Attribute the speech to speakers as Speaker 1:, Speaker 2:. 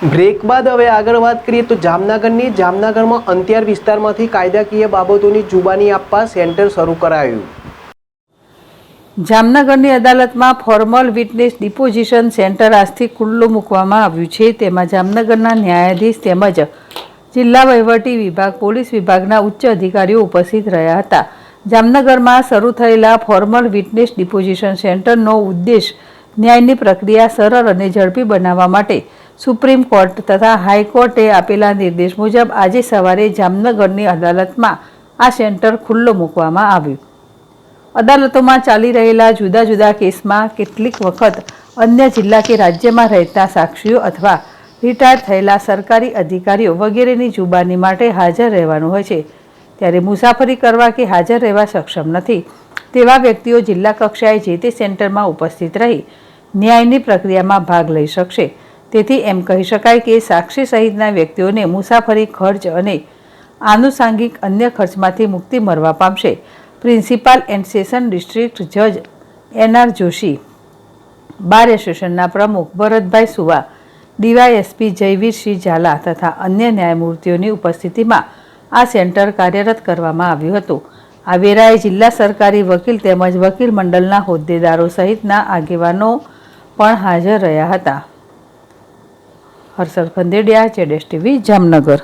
Speaker 1: Break બાદ હવે આગળ વાત કરીએ તો જામનગરમાં અંતિયાર વિસ્તારમાંથી કાયદાકીય બાબતોની જુબાની આપવા સેન્ટર શરૂ કરાયું।
Speaker 2: જામનગરની અદાલતમાં ફોર્મલ વિટનેસ ડિપોઝિશન સેન્ટર આજથી ખુલ્લું મૂકવામાં આવ્યું છે। તેમાં જામનગરના ન્યાયાધીશ તેમજ જિલ્લા વહીવટી વિભાગ, પોલીસ વિભાગના ઉચ્ચ અધિકારીઓ ઉપસ્થિત રહ્યા હતા। જામનગરમાં શરૂ થયેલા ફોર્મલ વિટનેસ ડિપોઝિશન સેન્ટરનો ઉદ્દેશ ન્યાયની પ્રક્રિયા સરળ અને ઝડપી બનાવવા માટે સુપ્રીમ કોર્ટ તથા હાઈકોર્ટે આપેલા નિર્દેશ મુજબ આજે સવારે જામનગરની અદાલતમાં આ સેન્ટર ખુલ્લું મૂકવામાં આવ્યું। અદાલતોમાં ચાલી રહેલા જુદા જુદા કેસમાં કેટલીક વખત અન્ય જિલ્લા કે રાજ્યમાં રહેતા સાક્ષીઓ અથવા રિટાયર થયેલા સરકારી અધિકારીઓ વગેરેની જુબાની માટે હાજર રહેવાનું હોય છે। ત્યારે મુસાફરી કરવા કે હાજર રહેવા સક્ષમ નથી તેવા વ્યક્તિઓ જિલ્લા કક્ષાએ જે તે સેન્ટરમાં ઉપસ્થિત રહી ન્યાયની પ્રક્રિયામાં ભાગ લઈ શકશે। તેથી એમ કહી શકાય કે સાક્ષી સહિતના વ્યક્તિઓને મુસાફરી ખર્ચ અને આનુષાંગિક અન્ય ખર્ચમાંથી મુક્તિ મળવા પામશે। પ્રિન્સિપાલ એન્ડ સેશન ડિસ્ટ્રિક્ટ જજ એન.આર. જોશી, બાર એસોસિએશનના પ્રમુખ ભરતભાઈ સુવા, ડીવાયએસપી જયવીરસિંહ ઝાલા તથા અન્ય ન્યાયમૂર્તિઓની ઉપસ્થિતિમાં આ સેન્ટર કાર્યરત કરવામાં આવ્યું હતું। આ વેળાએ જિલ્લા સરકારી વકીલ તેમજ વકીલ મંડળના હોદ્દેદારો સહિતના આગેવાનો પણ હાજર રહ્યા હતા। હર્ષલ ખંદેડિયા, જેડેશ ટીવી, જામનગર।